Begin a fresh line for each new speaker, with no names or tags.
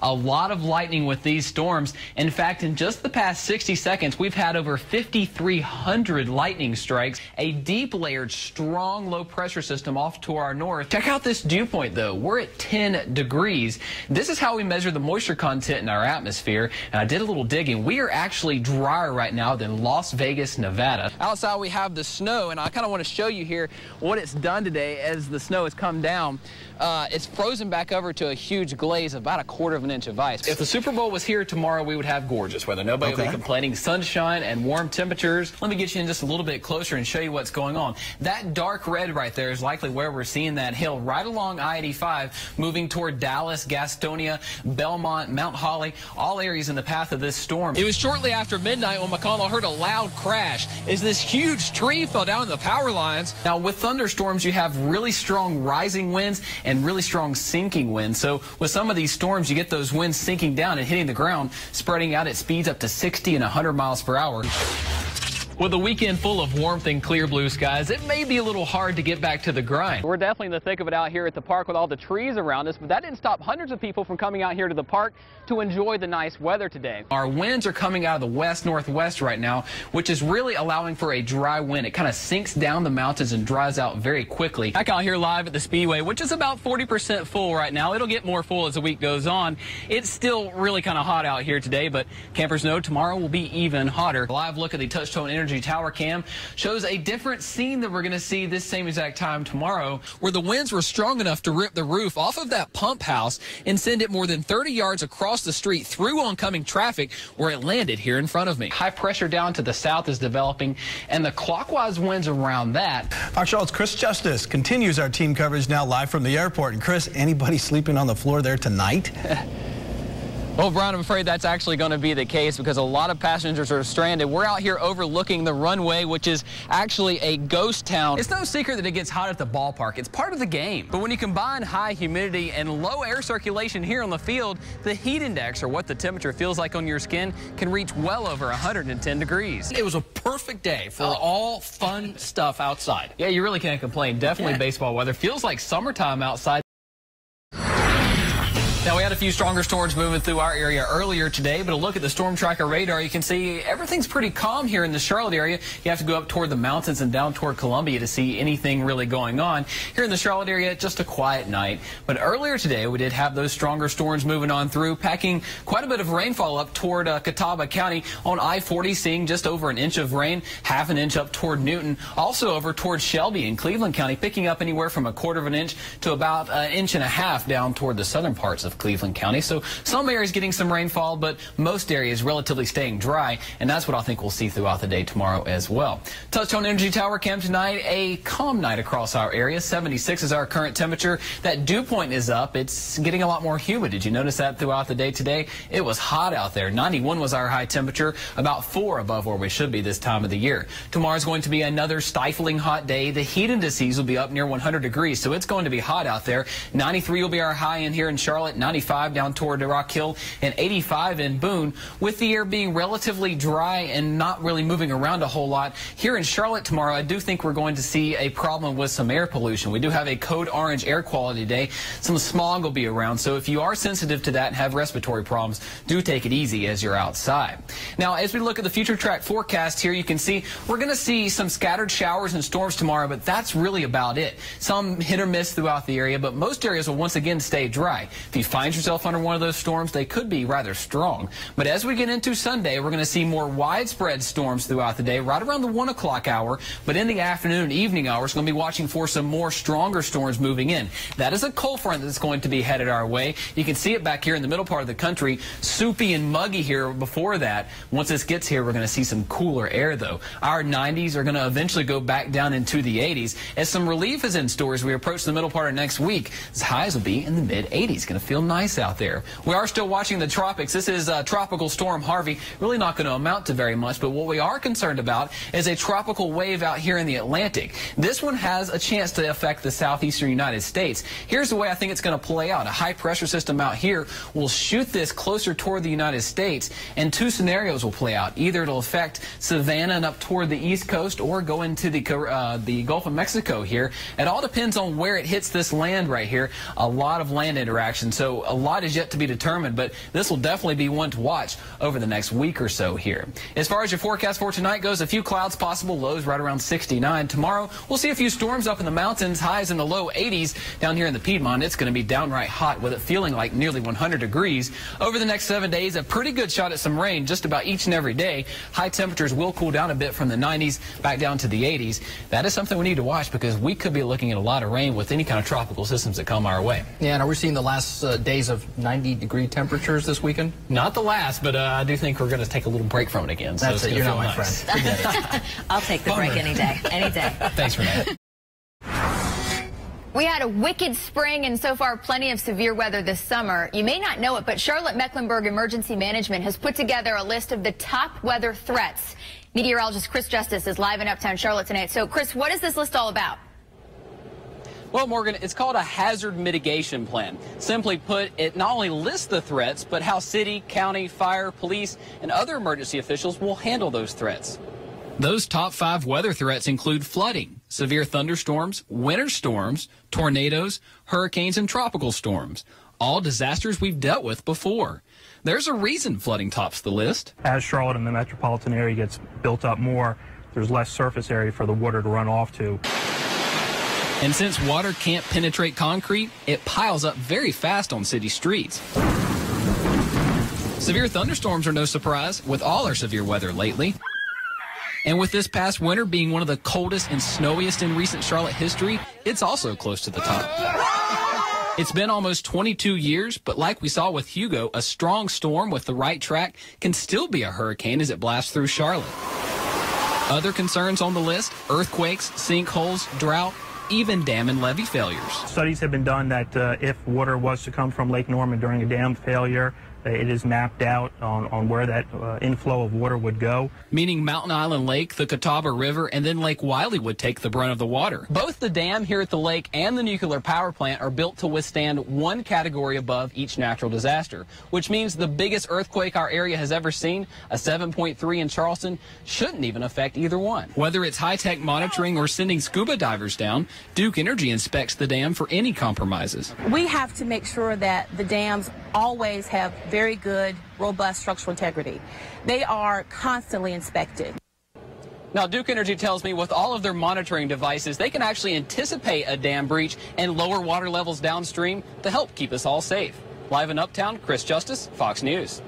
A lot of lightning with these storms. In fact, in just the past 60 seconds, we've had over 5,300 lightning strikes. A deep layered, strong low pressure system off to our north. Check out this dew point, though. We're at 10 degrees. This is how we measure the moisture content in our atmosphere. And I did a little digging. We are actually drier right now than Las Vegas, Nevada. Outside, we have the snow, and I kind of want to show you here what it's done today as the snow has come down. It's frozen back over to a huge glaze of about 1/4 of an inch of ice. If the Super Bowl was here tomorrow, we would have gorgeous weather. Nobody would be complaining. Sunshine and warm temperatures. Let me get you in just a little bit closer and show you what's going on. That dark red right there is likely where we're seeing that hill right along I-85, moving toward Dallas, Gastonia, Belmont, Mount Holly, all areas in the path of this storm. It was shortly after midnight when McConnell heard a loud crash as this huge tree fell down the power lines. Now, with thunderstorms, you have really strong rising winds and really strong sinking winds. So with some of these storms, you get those winds sinking down and hitting the ground, spreading out at speeds up to 60 and 100 miles per hour. With a weekend full of warmth and clear blue skies, it may be a little hard to get back to the grind. We're definitely in the thick of it out here at the park with all the trees around us, but that didn't stop hundreds of people from coming out here to the park to enjoy the nice weather today. Our winds are coming out of the west-northwest right now, which is really allowing for a dry wind. It kind of sinks down the mountains and dries out very quickly. Back out here live at the Speedway, which is about 40% full right now. It'll get more full as the week goes on. It's still really kind of hot out here today, but campers know tomorrow will be even hotter. A live look at the Touchtone Energy Tower cam shows a different scene that we're going to see this same exact time tomorrow, where the winds were strong enough to rip the roof off of that pump house and send it more than 30 yards across the street through oncoming traffic, where it landed here in front of me. High pressure down to the south is developing, and the clockwise winds around that.
Fox Charlotte's Chris Justus continues our team coverage now live from the airport. And Chris, anybody sleeping on the floor there tonight?
Well, Brian, I'm afraid that's actually going to be the case because a lot of passengers are stranded. We're out here overlooking the runway, which is actually a ghost town. It's no secret that it gets hot at the ballpark. It's part of the game. But when you combine high humidity and low air circulation here on the field, the heat index, or what the temperature feels like on your skin, can reach well over 110 degrees.
It was a perfect day for all fun stuff outside.
Yeah, you really can't complain. Definitely baseball weather. Feels like summertime outside. Now, we had a few stronger storms moving through our area earlier today, but a look at the storm tracker radar, you can see everything's pretty calm here in the Charlotte area. You have to go up toward the mountains and down toward Columbia to see anything really going on. Here in the Charlotte area, just a quiet night. But earlier today, we did have those stronger storms moving on through, packing quite a bit of rainfall up toward Catawba County on I-40, seeing just over an inch of rain, half an inch up toward Newton, also over toward Shelby in Cleveland County, picking up anywhere from 1/4 of an inch to about 1.5 inches down toward the southern parts of Cleveland County. So some areas getting some rainfall, but most areas relatively staying dry, and that's what I think we'll see throughout the day tomorrow as well. Touchtone Energy Tower cam tonight, a calm night across our area. 76 is our current temperature. That dew point is up. It's getting a lot more humid. Did you notice that throughout the day today? It was hot out there. 91 was our high temperature, about 4 above where we should be this time of the year. Tomorrow's going to be another stifling hot day. The heat indices will be up near 100 degrees, so it's going to be hot out there. 93 will be our high in here in Charlotte, 95 down toward Rock Hill, and 85 in Boone, with the air being relatively dry and not really moving around a whole lot. Here in Charlotte tomorrow, I do think we're going to see a problem with some air pollution. We do have a code orange air quality day. Some smog will be around, so if you are sensitive to that and have respiratory problems, do take it easy as you're outside. Now, as we look at the future track forecast here, you can see we're going to see some scattered showers and storms tomorrow, but that's really about it. Some hit or miss throughout the area, but most areas will once again stay dry. If you find yourself under one of those storms, they could be rather strong. But as we get into Sunday, we're going to see more widespread storms throughout the day, right around the 1 o'clock hour. But in the afternoon and evening hours, we're going to be watching for some more stronger storms moving in. That is a cold front that's going to be headed our way. You can see it back here in the middle part of the country, soupy and muggy here before that. Once this gets here, we're going to see some cooler air, though. Our 90s are going to eventually go back down into the 80s as some relief is in store as we approach the middle part of next week. As highs will be in the mid-80s. Going to feel nice out there. We are still watching the tropics. This is Tropical Storm Harvey. Really not going to amount to very much, but what we are concerned about is a tropical wave out here in the Atlantic. This one has a chance to affect the southeastern United States. Here's the way I think it's going to play out. A high pressure system out here will shoot this closer toward the United States, and two scenarios will play out. Either it'll affect Savannah and up toward the east coast, or go into the Gulf of Mexico here. It all depends on where it hits this land right here. A lot of land interaction. So so a lot is yet to be determined, but this will definitely be one to watch over the next week or so here. As far as your forecast for tonight goes, a few clouds possible, lows right around 69. Tomorrow, we'll see a few storms up in the mountains, highs in the low 80s. Down here in the Piedmont, it's going to be downright hot with it feeling like nearly 100 degrees. Over the next 7 days, a pretty good shot at some rain just about each and every day. High temperatures will cool down a bit from the 90s back down to the 80s. That is something we need to watch because we could be looking at a lot of rain with any kind of tropical systems that come our way.
Yeah, and are we seeing the last days of 90-degree temperatures this weekend?
Not the last, but I do think we're going to take a little break from it again. So
That's it. You're not my
nice.
friend.
I'll take the break any day. Any day.
Thanks for that.
We had a wicked spring and so far plenty of severe weather this summer. You may not know it, but Charlotte-Mecklenburg Emergency Management has put together a list of the top weather threats. Meteorologist Chris Justus is live in Uptown Charlotte tonight. So, Chris, what is this list all about?
Well, Morgan, it's called a hazard mitigation plan. Simply put, it not only lists the threats, but how city, county, fire, police, and other emergency officials will handle those threats.
Those top 5 weather threats include flooding, severe thunderstorms, winter storms, tornadoes, hurricanes, and tropical storms. All disasters we've dealt with before. There's a reason flooding tops the list.
As Charlotte and the metropolitan area gets built up more, there's less surface area for the water to run off to.
And since water can't penetrate concrete, it piles up very fast on city streets. Severe thunderstorms are no surprise with all our severe weather lately. And with this past winter being one of the coldest and snowiest in recent Charlotte history, it's also close to the top. It's been almost 22 years, but like we saw with Hugo, a strong storm with the right track can still be a hurricane as it blasts through Charlotte. Other concerns on the list, earthquakes, sinkholes, drought, even dam and levee failures.
Studies have been done that if water was to come from Lake Norman during a dam failure, it is mapped out on where that inflow of water would go.
Meaning Mountain Island Lake, the Catawba River, and then Lake Wiley would take the brunt of the water.
Both the dam here at the lake and the nuclear power plant are built to withstand one category above each natural disaster, which means the biggest earthquake our area has ever seen, a 7.3 in Charleston, shouldn't even affect either one.
Whether it's high-tech monitoring or sending scuba divers down, Duke Energy inspects the dam for any compromises.
We have to make sure that the dams always have very good, robust structural integrity. They are constantly inspected.
Now, Duke Energy tells me with all of their monitoring devices, they can actually anticipate a dam breach and lower water levels downstream to help keep us all safe. Live in Uptown, Chris Justus, Fox News.